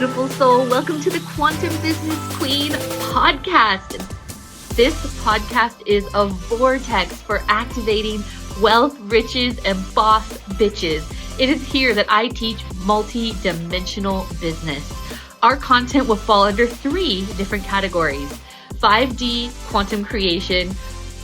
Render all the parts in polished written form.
beautiful soul. Welcome to the Quantum Business Queen podcast. This podcast is a vortex for activating wealth, riches, and boss bitches. It is here that I teach multi-dimensional business. Our content will fall under 3 different categories: 5D quantum creation,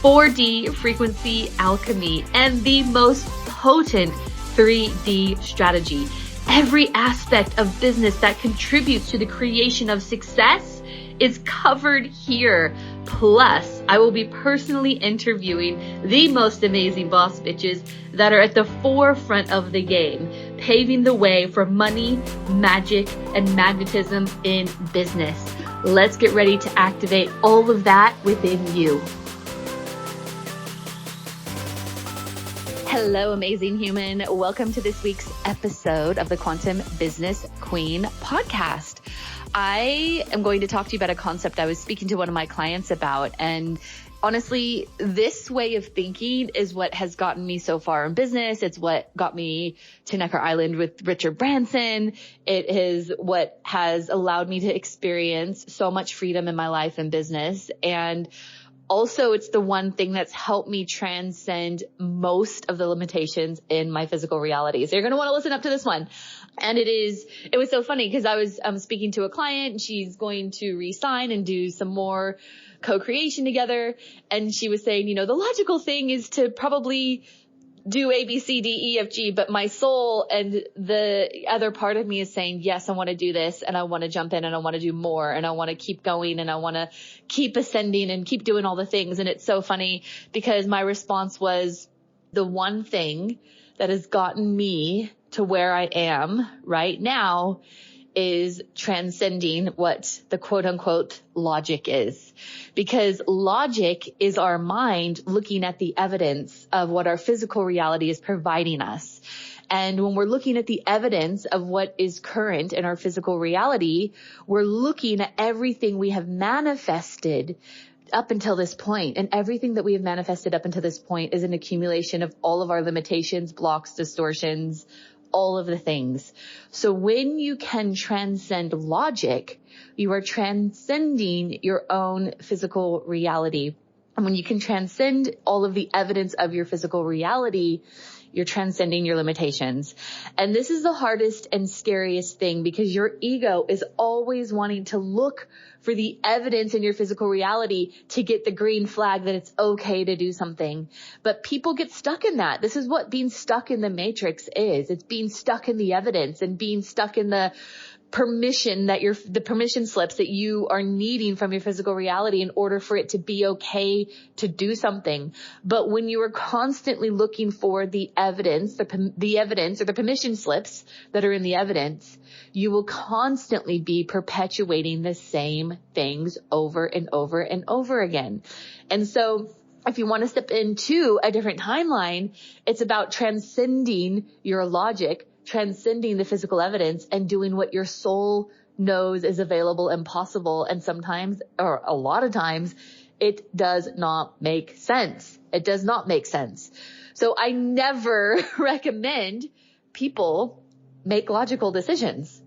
4D frequency alchemy, and the most potent 3D strategy. Every aspect of business that contributes to the creation of success is covered here. Plus, I will be personally interviewing the most amazing boss bitches that are at the forefront of the game, paving the way for money, magic, and magnetism in business. Let's get ready to activate all of that within you. Hello, amazing human. Welcome to this week's episode of the Quantum Business Queen podcast. I am going to talk to you about a concept I was speaking to one of my clients about. And honestly, this way of thinking is what has gotten me so far in business. It's what got me to Necker Island with Richard Branson. It is what has allowed me to experience so much freedom in my life and business. And also, it's the one thing that's helped me transcend most of the limitations in my physical reality. So you're going to want to listen up to this one. And it was so funny because I was speaking to a client, and she's going to re-sign and do some more co-creation together. And she was saying, the logical thing is to probably do A, B, C, D, E, F, G, but my soul and the other part of me is saying, yes, I want to do this, and I want to jump in, and I want to do more, and I want to keep going, and I want to keep ascending and keep doing all the things. And it's so funny because my response was, the one thing that has gotten me to where I am right now is transcending what the quote unquote logic is. Because logic is our mind looking at the evidence of what our physical reality is providing us. And when we're looking at the evidence of what is current in our physical reality, we're looking at everything we have manifested up until this point. And everything that we have manifested up until this point is an accumulation of all of our limitations, blocks, distortions, all of the things. So when you can transcend logic, you are transcending your own physical reality. And when you can transcend all of the evidence of your physical reality, you're transcending your limitations. And this is the hardest and scariest thing because your ego is always wanting to look for the evidence in your physical reality to get the green flag that it's okay to do something. But people get stuck in that. This is what being stuck in the matrix is. It's being stuck in the evidence and being stuck in the permission the permission slips that you are needing from your physical reality in order for it to be okay to do something. But when you are constantly looking for the evidence, the evidence or the permission slips that are in the evidence, you will constantly be perpetuating the same things over and over and over again. And so if you want to step into a different timeline, it's about transcending your logic, transcending the physical evidence, and doing what your soul knows is available and possible. And sometimes, or a lot of times, it does not make sense. It does not make sense. So I never recommend people make logical decisions.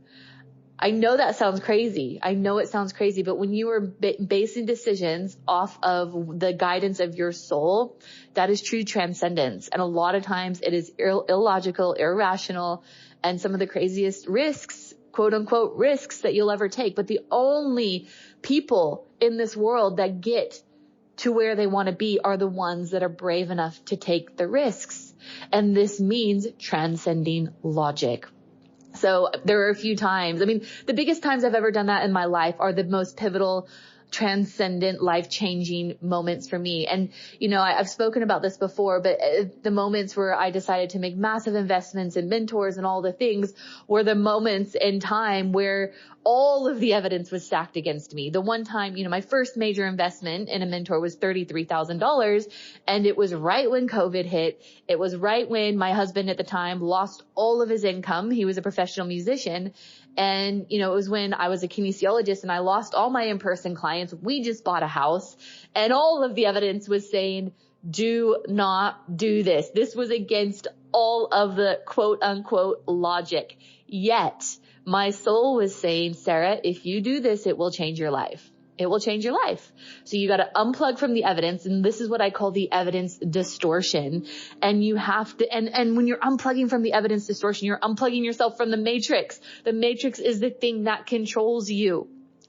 I know that sounds crazy. I know it sounds crazy, but when you are basing decisions off of the guidance of your soul, that is true transcendence. And a lot of times it is illogical, irrational, and some of the craziest risks, quote unquote risks that you'll ever take. But the only people in this world that get to where they want to be are the ones that are brave enough to take the risks. And this means transcending logic. So there are a few times, the biggest times I've ever done that in my life are the most pivotal, transcendent, life-changing moments for me. And, I've spoken about this before, but the moments where I decided to make massive investments in mentors and all the things were the moments in time where all of the evidence was stacked against me. The one time, my first major investment in a mentor was $33,000. And it was right when COVID hit. It was right when my husband at the time lost all of his income. He was a professional musician. And, it was when I was a kinesiologist and I lost all my in-person clients. We just bought a house and all of the evidence was saying, do not do this. This was against all of the quote unquote logic. Yet my soul was saying, Sarah, if you do this, it will change your life. It will change your life. So you got to unplug from the evidence. And this is what I call the evidence distortion. And you have to, and when you're unplugging from the evidence distortion, you're unplugging yourself from the matrix. The matrix is the thing that controls you.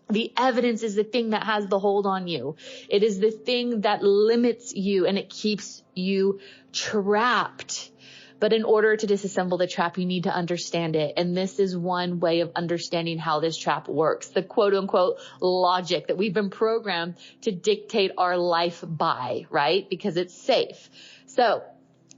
The evidence is the thing that has the hold on you. It is the thing that limits you and it keeps you trapped. But in order to disassemble the trap, you need to understand it. And this is one way of understanding how this trap works. The quote unquote logic that we've been programmed to dictate our life by, right? Because it's safe. So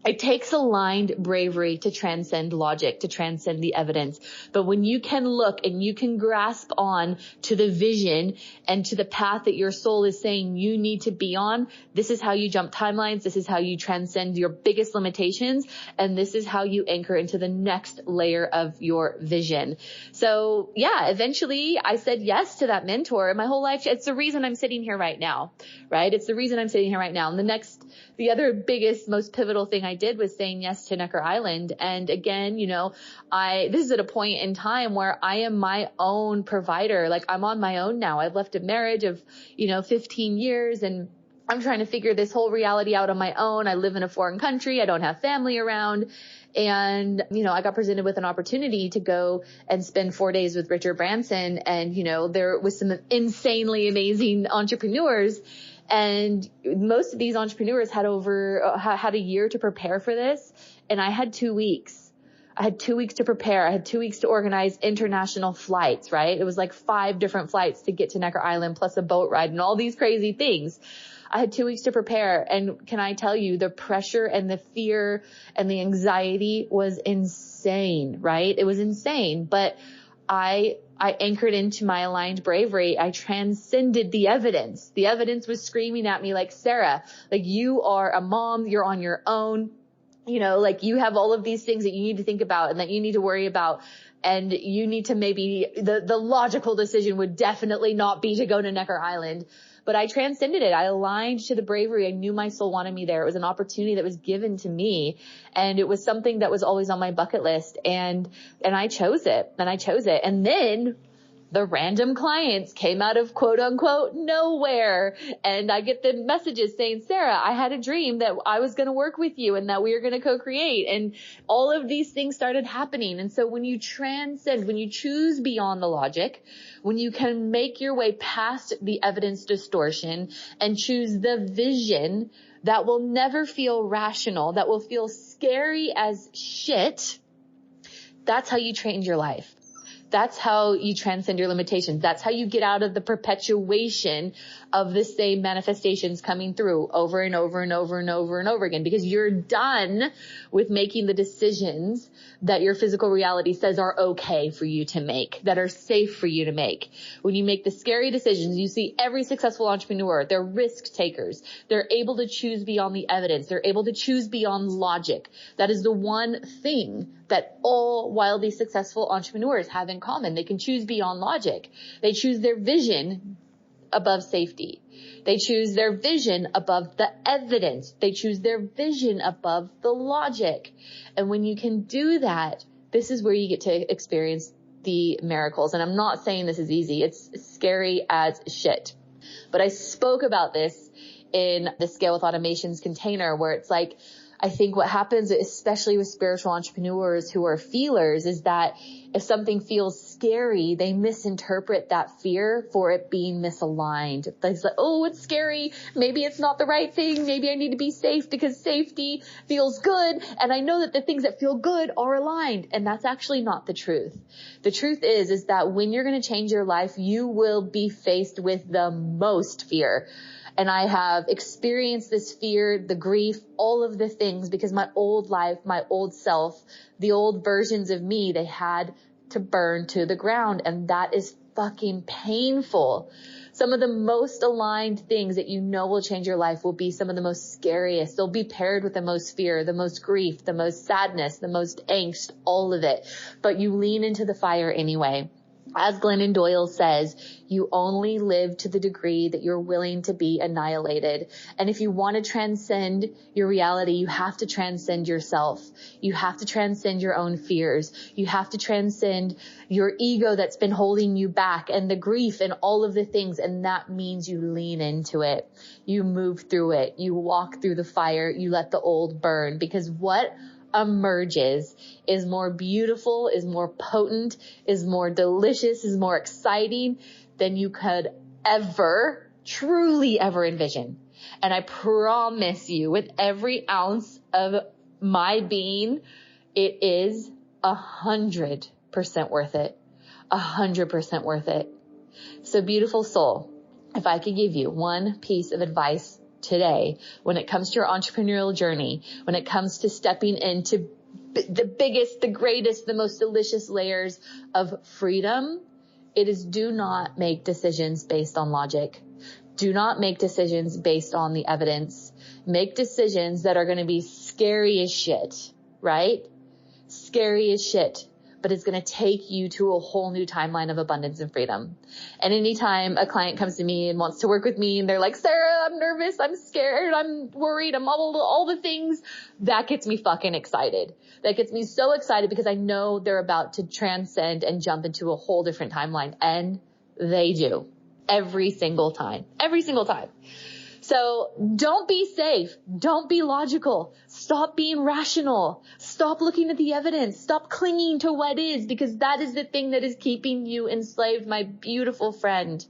it takes aligned bravery to transcend logic, to transcend the evidence. But when you can look and you can grasp on to the vision and to the path that your soul is saying you need to be on, this is how you jump timelines. This is how you transcend your biggest limitations. And this is how you anchor into the next layer of your vision. So yeah, eventually I said yes to that mentor. My whole life, it's the reason I'm sitting here right now, right? It's the reason I'm sitting here right now. And the other biggest, most pivotal thing I did was saying yes to Necker Island. And again, this is at a point in time where I am my own provider. Like I'm on my own now. I've left a marriage of, 15 years and I'm trying to figure this whole reality out on my own. I live in a foreign country. I don't have family around. And, I got presented with an opportunity to go and spend 4 days with Richard Branson. And, there was some insanely amazing entrepreneurs. And most of these entrepreneurs had a year to prepare for this. And I had 2 weeks. I had 2 weeks to prepare. I had 2 weeks to organize international flights, right? It was like 5 different flights to get to Necker Island plus a boat ride and all these crazy things. I had 2 weeks to prepare. And can I tell you, the pressure and the fear and the anxiety was insane, right? It was insane. But I anchored into my aligned bravery. I transcended the evidence. The evidence was screaming at me like, Sarah, like you are a mom, you're on your own, like you have all of these things that you need to think about and that you need to worry about. And you need to maybe, the logical decision would definitely not be to go to Necker Island. But I transcended it. I aligned to the bravery. I knew my soul wanted me there. It was an opportunity that was given to me. And it was something that was always on my bucket list. And I chose it. And then the random clients came out of quote unquote nowhere. And I get the messages saying, Sarah, I had a dream that I was going to work with you and that we were going to co-create. And all of these things started happening. And so when you transcend, when you choose beyond the logic, when you can make your way past the evidence distortion and choose the vision that will never feel rational, that will feel scary as shit, that's how you change your life. That's how you transcend your limitations. That's how you get out of the perpetuation of the same manifestations coming through over and over and over and over and over again, because you're done with making the decisions that your physical reality says are okay for you to make, that are safe for you to make. When you make the scary decisions, you see every successful entrepreneur, they're risk takers. They're able to choose beyond the evidence. They're able to choose beyond logic. That is the one thing that all wildly successful entrepreneurs have in common. They can choose beyond logic. They choose their vision above safety. They choose their vision above the evidence. They choose their vision above the logic. And when you can do that, this is where you get to experience the miracles. And I'm not saying this is easy. It's scary as shit. But I spoke about this in the Scale with Automations container, where it's like, I think what happens, especially with spiritual entrepreneurs who are feelers, is that if something feels scary, they misinterpret that fear for it being misaligned. It's like, oh, it's scary. Maybe it's not the right thing. Maybe I need to be safe because safety feels good. And I know that the things that feel good are aligned. And that's actually not the truth. The truth is that when you're going to change your life, you will be faced with the most fear. And I have experienced this fear, the grief, all of the things, because my old life, my old self, the old versions of me, they had to burn to the ground. And that is fucking painful. Some of the most aligned things that you know will change your life will be some of the most scariest. They'll be paired with the most fear, the most grief, the most sadness, the most angst, all of it. But you lean into the fire anyway. As Glennon Doyle says, you only live to the degree that you're willing to be annihilated. And if you want to transcend your reality, you have to transcend yourself. You have to transcend your own fears. You have to transcend your ego that's been holding you back and the grief and all of the things. And that means you lean into it. You move through it. You walk through the fire. You let the old burn, because what emerges is more beautiful, is more potent, is more delicious, is more exciting than you could ever, truly ever envision. And I promise you, with every ounce of my being, it is 100% worth it. 100% worth it. So beautiful soul, if I could give you one piece of advice today, when it comes to your entrepreneurial journey, when it comes to stepping into the biggest, the greatest, the most delicious layers of freedom, it is do not make decisions based on logic. Do not make decisions based on the evidence. Make decisions that are going to be scary as shit, right? Scary as shit. But it's going to take you to a whole new timeline of abundance and freedom. And anytime a client comes to me and wants to work with me and they're like, Sarah, I'm nervous, I'm scared, I'm worried, I'm all the things, that gets me fucking excited. That gets me so excited because I know they're about to transcend and jump into a whole different timeline. And they do. Every single time. Every single time. So don't be safe. Don't be logical. Stop being rational. Stop looking at the evidence. Stop clinging to what is, because that is the thing that is keeping you enslaved, my beautiful friend.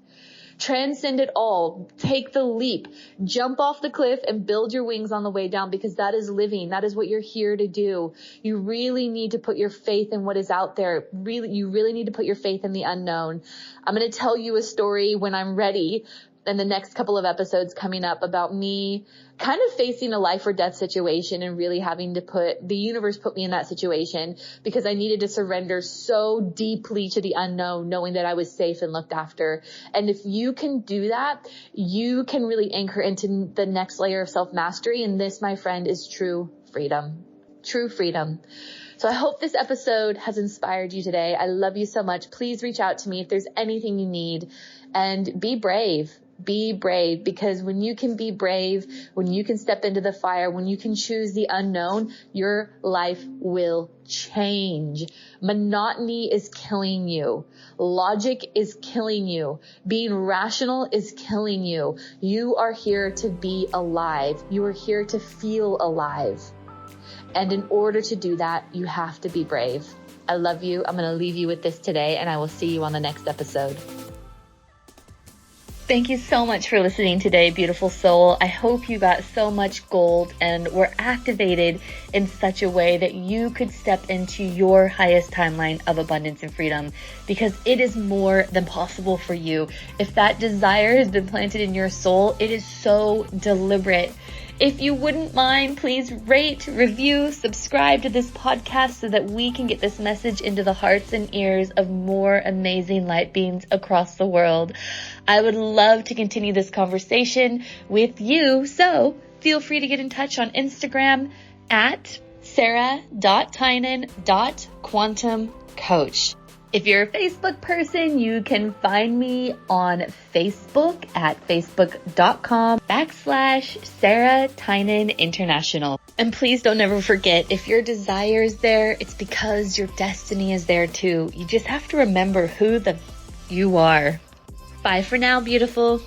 Transcend it all. Take the leap. Jump off the cliff and build your wings on the way down, because that is living. That is what you're here to do. You really need to put your faith in what is out there. You really need to put your faith in the unknown. I'm going to tell you a story when I'm ready in the next couple of episodes coming up about me kind of facing a life or death situation and really having to the universe put me in that situation because I needed to surrender so deeply to the unknown, knowing that I was safe and looked after. And if you can do that, you can really anchor into the next layer of self-mastery. And this, my friend, is true freedom. True freedom. So I hope this episode has inspired you today. I love you so much. Please reach out to me if there's anything you need, and be brave. Be brave, because when you can be brave, when you can step into the fire, when you can choose the unknown, your life will change. Monotony is killing you. Logic is killing you. Being rational is killing you. You are here to be alive. You are here to feel alive. And in order to do that, you have to be brave. I love you. I'm going to leave you with this today, and I will see you on the next episode. Thank you so much for listening today, beautiful soul. I hope you got so much gold and were activated in such a way that you could step into your highest timeline of abundance and freedom, because it is more than possible for you. If that desire has been planted in your soul, it is so deliberate. If you wouldn't mind, please rate, review, subscribe to this podcast so that we can get this message into the hearts and ears of more amazing light beings across the world. I would love to continue this conversation with you, so feel free to get in touch on Instagram at sarah.tynan.quantumcoach. If you're a Facebook person, you can find me on Facebook at facebook.com/Sarah Tynan International. And please don't ever forget, if your desire is there, it's because your destiny is there too. You just have to remember who you are. Bye for now, beautiful.